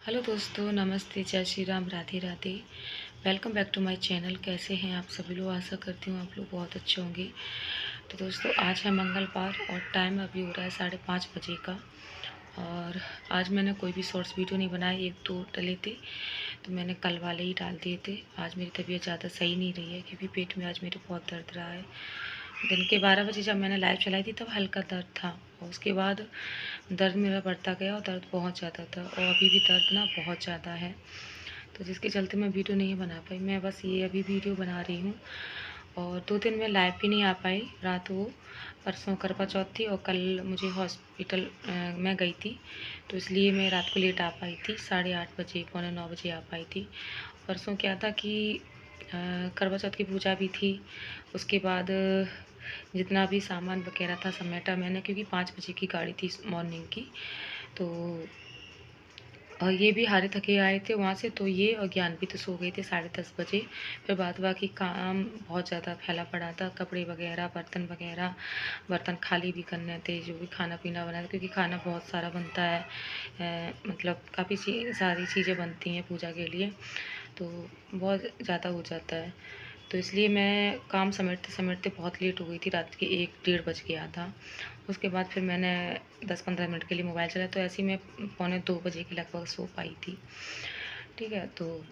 Hello दोस्तों, नमस्ते, जय Shri Ram, Radhe Radhe. Welcome back to my channel. कैसे हैं आप सभी लोग? आशा करती हूँ आप लोग बहुत अच्छे होंगे। तो दोस्तों, आज है मंगलवार और टाइम अभी हो रहा है 5:30 बजे का। और आज मैंने कोई भी शॉर्ट्स वीडियो नहीं बनाई, एक दो डले थे तो मैंने कल वाले ही डाल दिए थे। आज मेरी तबीयत ज़्यादा सही नहीं रही है क्योंकि पेट में आज मेरे बहुत दर्द रहा है। दिन के 12 बजे जब मैंने लाइव चलाई थी तब हल्का दर्द था और उसके बाद दर्द मेरा बढ़ता गया और दर्द बहुत ज़्यादा था और अभी भी दर्द ना बहुत ज़्यादा है। तो जिसके चलते मैं वीडियो नहीं बना पाई। मैं बस ये अभी वीडियो बना रही हूँ। और 2 दिन में लाइव भी नहीं आ पाई। रात को परसों करवा चौथ थी और कल मुझे हॉस्पिटल में गई थी, तो इसलिए मैं रात को लेट आ पाई थी। 8:30 बजे, 8:45 आ पाई थी। परसों क्या था कि करवा चौथ की पूजा भी थी। उसके बाद जितना भी सामान वगैरह था समेटा मैंने, क्योंकि 5 बजे की गाड़ी थी मॉर्निंग की। तो और ये भी हारे थके आए थे वहाँ से, तो ये और ज्ञान भी तो सो गए थे 10:30 बजे। फिर बाद बाकी काम बहुत ज़्यादा फैला पड़ा था, कपड़े वगैरह, बर्तन वगैरह। बर्तन खाली भी करने थे, जो भी खाना पीना बना था, क्योंकि खाना बहुत सारा बनता है। मतलब काफ़ी सारी चीज़ें बनती हैं पूजा के लिए, तो बहुत ज़्यादा हो जाता है। तो इसलिए मैं काम समेटते समेटते बहुत लेट हो गई थी। रात के 1 डेढ़ बज गया था। उसके बाद फिर मैंने 10-15 मिनट के लिए मोबाइल चलाया, तो ऐसे ही मैं 1:45 के लगभग सो पाई थी। ठीक है, तो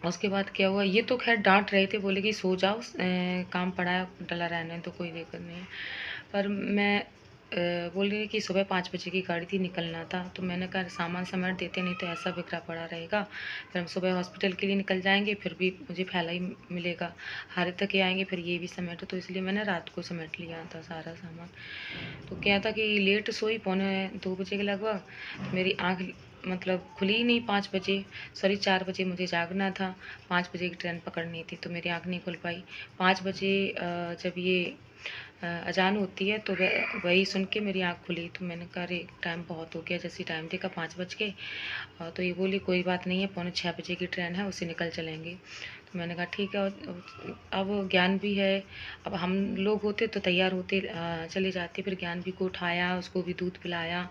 उसके बाद क्या हुआ, ये तो खैर डांट रहे थे, बोले कि सो जाओ, काम पड़ा है, डला रहने तो कोई दिक्कत नहीं है। पर मैं बोल रही कि सुबह 5 बजे की गाड़ी थी, निकलना था। तो मैंने कहा सामान समेट देते, नहीं तो ऐसा बिखरा पड़ा रहेगा। फिर हम सुबह हॉस्पिटल के लिए निकल जाएंगे, फिर भी मुझे फैला ही मिलेगा। हारे तक आएंगे, फिर ये भी समेटो। तो इसलिए मैंने रात को समेट लिया था सारा सामान। तो क्या था कि लेट सोई, 1:45 के लगभग। तो मेरी आँख मतलब खुली ही नहीं 5 बजे, सॉरी 4 बजे मुझे जागना था। 5 बजे की ट्रेन पकड़नी थी, तो मेरी आँख नहीं खुल पाई। 5 बजे जब ये अजान होती है, तो वही सुन के मेरी आँख खुली। तो मैंने कहा अरे टाइम बहुत हो गया, जैसे टाइम देखा 5 बज के। तो ये बोली कोई बात नहीं है, 5:45 बजे की ट्रेन है, उससे निकल चलेंगे। तो मैंने कहा ठीक है। अब ज्ञान भी है, अब हम लोग होते तो तैयार होते चले जाते। फिर ज्ञान भी को उठाया, उसको भी दूध पिलाया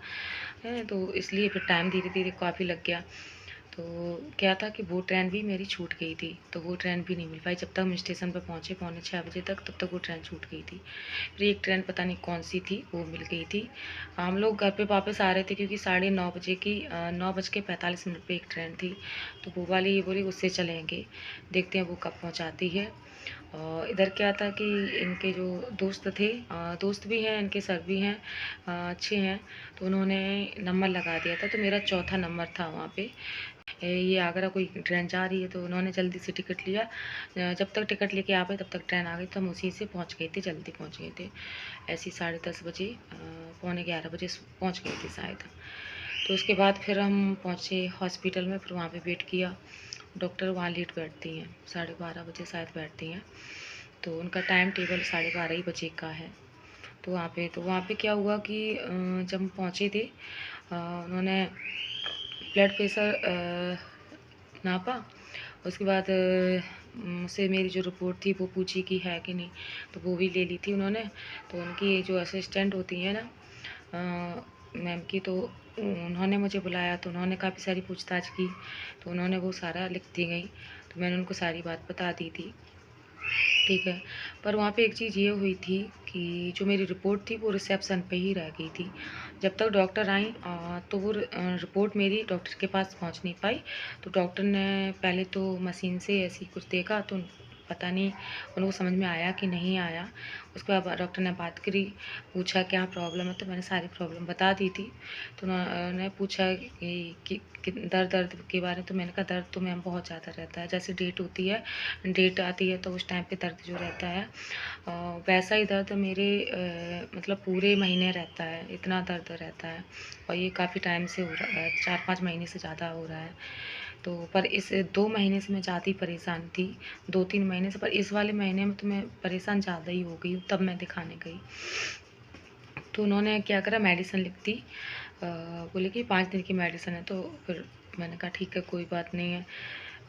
है, तो इसलिए फिर टाइम धीरे धीरे काफ़ी लग गया। तो क्या था कि वो ट्रेन भी मेरी छूट गई थी, तो वो ट्रेन भी नहीं मिल पाई। जब तक हम स्टेशन पर पहुँचे 5:45 बजे तक, तब तक वो ट्रेन छूट गई थी। फिर एक ट्रेन पता नहीं कौन सी थी, वो मिल गई थी। हम लोग घर पे वापस आ रहे थे, क्योंकि 9:30 बजे की 9:45 पे एक ट्रेन थी। तो वो वाली ये बोली उससे चलेंगे, देखते हैं वो कब पहुँचाती है। और इधर क्या था कि इनके जो दोस्त थे, दोस्त भी हैं इनके, सर भी हैं, अच्छे हैं। तो उन्होंने नंबर लगा दिया था, तो मेरा चौथा नंबर था वहाँ पे। ये आगरा कोई ट्रेन जा रही है, तो उन्होंने जल्दी से टिकट लिया। जब तक टिकट लेके आ गए तब तक ट्रेन आ गई, तो हम उसी से पहुँच गए थे, जल्दी पहुँच गए थे। ऐसे 10:30 बजे, 11:45 बजे पहुँच गए थे शायद। तो उसके बाद फिर हम पहुँचे हॉस्पिटल में, फिर वहाँ पे वेट किया। डॉक्टर वहाँ लेट बैठती हैं, 12:30 बजे शायद बैठती हैं। तो उनका टाइम टेबल 12:30 ही बजे का है। तो वहाँ पे क्या हुआ कि जब हम पहुँचे थे, उन्होंने ब्लड प्रेशर नापा। उसके बाद मुझसे मेरी जो रिपोर्ट थी वो पूछी कि है कि नहीं, तो वो भी ले ली थी उन्होंने। तो उनकी जो असिस्टेंट होती है ना मैम की, तो उन्होंने मुझे बुलाया, तो उन्होंने काफ़ी सारी पूछताछ की। तो उन्होंने वो सारा लिख दी गई, तो मैंने उनको सारी बात बता दी थी। ठीक है, पर वहाँ पे एक चीज़ ये हुई थी कि जो मेरी रिपोर्ट थी वो रिसेप्शन पे ही रह गई थी। जब तक डॉक्टर आई तो वो रिपोर्ट मेरी डॉक्टर के पास पहुँच नहीं पाई। तो डॉक्टर ने पहले तो मशीन से ऐसी कुछ देखा, तो पता नहीं उनको समझ में आया कि नहीं आया। उसके बाद डॉक्टर ने बात करी, पूछा क्या प्रॉब्लम है, तो मैंने सारी प्रॉब्लम बता दी थी। तो उन्होंने पूछा कि दर्द के बारे में, तो मैंने कहा दर्द तो मैम बहुत ज़्यादा रहता है, जैसे डेट आती है तो उस टाइम पे दर्द जो रहता है, वैसा ही दर्द मेरे मतलब पूरे महीने रहता है, इतना दर्द रहता है। और ये काफ़ी टाइम से हो रहा है, 4-5 महीने से ज़्यादा हो रहा है। तो पर इस 2 महीने से मैं ज़्यादा ही परेशान थी, 2-3 महीने से। पर इस वाले महीने में तो मैं परेशान ज़्यादा ही हो गई हूँ, तब मैं दिखाने गई। तो उन्होंने क्या करा, मेडिसिन लिख दी। बोले कि 5 दिन की मेडिसिन है। तो फिर मैंने कहा ठीक है, कोई बात नहीं है।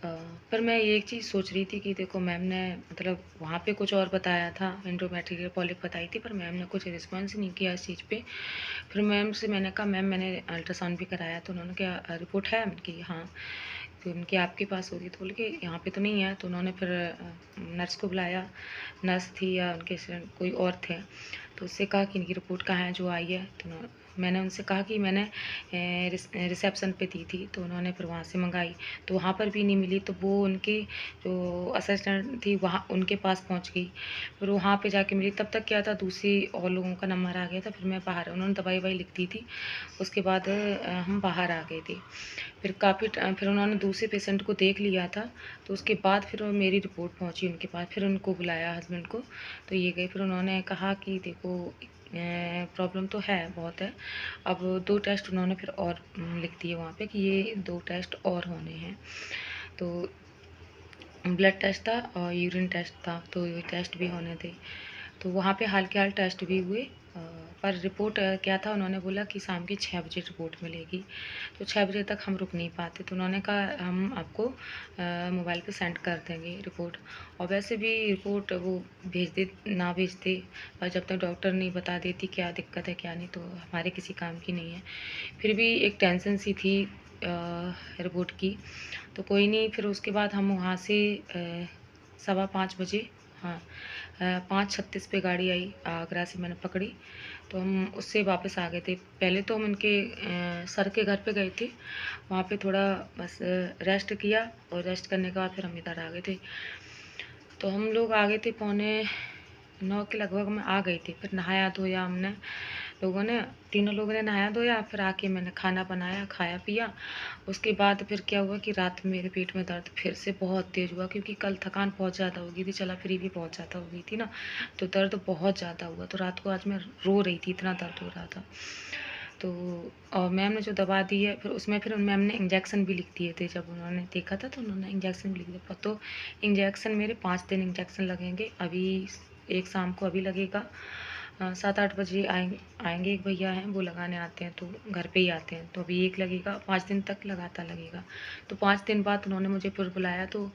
पर मैं ये एक चीज़ सोच रही थी कि देखो मैम ने मतलब वहाँ पे कुछ और बताया था, एंडोमेट्रियल पॉलिप बताई थी, पर मैम ने कुछ रिस्पॉन्स नहीं किया इस चीज़ पे। फिर मैम से मैंने कहा मैम मैंने अल्ट्रासाउंड भी कराया, तो उन्होंने क्या रिपोर्ट है उनकी, हाँ। तो उनकी आपके पास होगी, तो बोल के यहाँ पे तो नहीं है। तो उन्होंने फिर नर्स को बुलाया, नर्स थी या उनके कोई और थे, तो उससे कहा कि इनकी रिपोर्ट कहाँ है जो आई है। तो मैंने उनसे कहा कि मैंने रिसेप्शन पे दी थी, तो उन्होंने फिर वहाँ से मंगाई, तो वहाँ पर भी नहीं मिली। तो वो उनकी जो असिस्टेंट थी वहाँ उनके पास पहुँच गई, फिर वहाँ पे जाके मिली। तब तक क्या था, दूसरी और लोगों का नंबर आ गया था। फिर मैं बाहर, उन्होंने दवाई ववाई लिख दी थी, उसके बाद हम बाहर आ गए थे। फिर फिर उन्होंने दूसरे पेशेंट को देख लिया था, तो उसके बाद फिर मेरी रिपोर्ट पहुंची उनके पास। फिर उनको बुलाया हस्बैंड को, तो ये गए। फिर उन्होंने कहा कि देखो प्रॉब्लम तो है, बहुत है। अब 2 टेस्ट उन्होंने फिर और लिख दिए वहाँ पे कि ये 2 टेस्ट और होने हैं। तो ब्लड टेस्ट था और यूरिन टेस्ट था, तो ये टेस्ट भी होने थे। तो वहाँ पे हाल के हाल टेस्ट भी हुए, पर रिपोर्ट क्या था, उन्होंने बोला कि शाम के 6 बजे रिपोर्ट मिलेगी। तो 6 बजे तक हम रुक नहीं पाते, तो उन्होंने कहा हम आपको मोबाइल पे सेंड कर देंगे रिपोर्ट। और वैसे भी रिपोर्ट वो भेज दे ना भेजते, और जब तक डॉक्टर नहीं बता देती क्या दिक्कत है क्या नहीं, तो हमारे किसी काम की नहीं है। फिर भी एक टेंशन सी थी रिपोर्ट की। तो कोई नहीं, फिर उसके बाद हम वहाँ से 5:15 बजे, हाँ 5:36 पे गाड़ी आई आगरा से, मैंने पकड़ी। तो हम उससे वापस आ गए थे। पहले तो हम इनके सर के घर पे गए थे, वहाँ पे थोड़ा बस रेस्ट किया, और रेस्ट करने के बाद फिर हम इधर आ गए थे। तो हम लोग आ गए थे 8:45 के लगभग में आ गए थे। फिर नहाया धोया हमने लोगों ने, तीनों लोगों ने नहाया धोया। फिर आके मैंने खाना बनाया, खाया पिया। उसके बाद फिर क्या हुआ कि रात में मेरे पेट में दर्द फिर से बहुत तेज़ हुआ, क्योंकि कल थकान बहुत ज़्यादा हो गई थी, चला फिरी भी बहुत ज़्यादा हो गई थी ना, तो दर्द बहुत ज़्यादा हुआ। तो रात को आज मैं रो रही थी, इतना दर्द हो रहा था। तो और मैम ने जो दवा दी है, फिर उसमें फिर मैम ने इंजेक्शन भी लिख दिए थे। जब उन्होंने देखा था तो उन्होंने इंजेक्शन भी लिख दिया। तो इंजेक्शन मेरे 5 दिन इंजेक्शन लगेंगे। अभी एक शाम को अभी लगेगा, 7-8 बजे आएंगे एक भैया हैं, वो लगाने आते हैं, तो घर पे ही आते हैं। तो अभी एक लगेगा, 5 दिन तक लगातार लगेगा। तो 5 दिन बाद उन्होंने मुझे फिर बुलाया, तो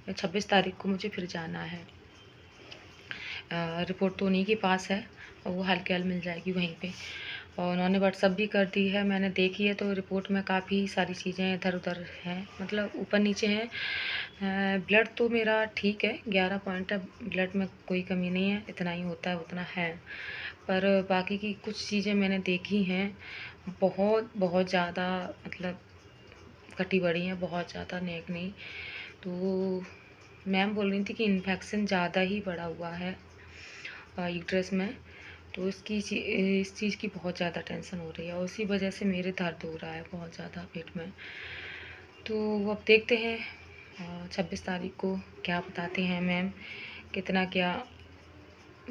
26 तारीख को मुझे फिर जाना है। रिपोर्ट तो उन्हीं के पास है, और वो हाल के हाल मिल जाएगी वहीं पे। और उन्होंने व्हाट्सअप भी कर दी है, मैंने देखी है। तो रिपोर्ट में काफ़ी सारी चीज़ें इधर उधर हैं, मतलब ऊपर नीचे हैं। ब्लड तो मेरा ठीक है, 11 पॉइंट है ब्लड में, कोई कमी नहीं है, इतना ही होता है उतना है। पर बाकी की कुछ चीज़ें मैंने देखी हैं, बहुत बहुत ज़्यादा, मतलब कटी बड़ी हैं, बहुत ज़्यादा, नेक नहीं। तो मैम बोल रही थी कि इन्फेक्शन ज़्यादा ही बढ़ा हुआ है यूट्रस में। तो इस चीज़ की बहुत ज़्यादा टेंशन हो रही है, और उसी वजह से मेरे दर्द हो रहा है बहुत ज़्यादा पेट में। तो अब देखते हैं 26 तारीख को क्या बताते हैं मैम, कितना क्या,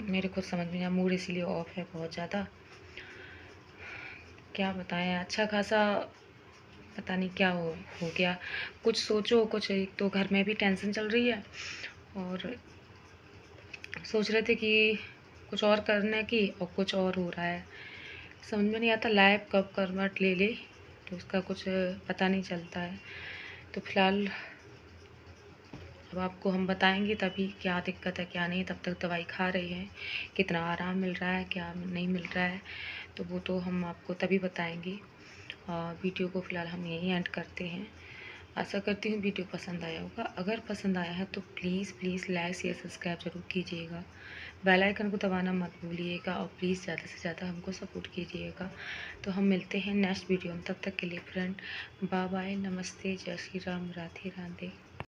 मेरे खुद समझ में नहीं, मूड इसीलिए ऑफ है बहुत ज़्यादा। क्या बताएं, अच्छा खासा पता नहीं क्या हो गया। कुछ सोचो कुछ, एक तो घर में भी टेंशन चल रही है, और सोच रहे थे कि कुछ और करने की, और कुछ और हो रहा है। समझ में नहीं आता लाइफ कब करवट ले ले, तो उसका कुछ पता नहीं चलता है। तो फिलहाल अब आपको हम बताएंगे तभी क्या दिक्कत है क्या नहीं। तब तक दवाई खा रही हैं, कितना आराम मिल रहा है क्या नहीं मिल रहा है, तो वो तो हम आपको तभी बताएंगे। वीडियो को फ़िलहाल हम यहीं एंड करते हैं। आशा करती हूँ वीडियो पसंद आया होगा। अगर पसंद आया है तो please please like share subscribe ज़रूर कीजिएगा। बेल आइकन को दबाना मत भूलिएगा, और प्लीज़ ज़्यादा से ज़्यादा हमको सपोर्ट कीजिएगा। तो हम मिलते हैं नेक्स्ट वीडियो में, तब तक के लिए फ्रेंड बाय बाय, नमस्ते, जय श्री राम, राधे राधे।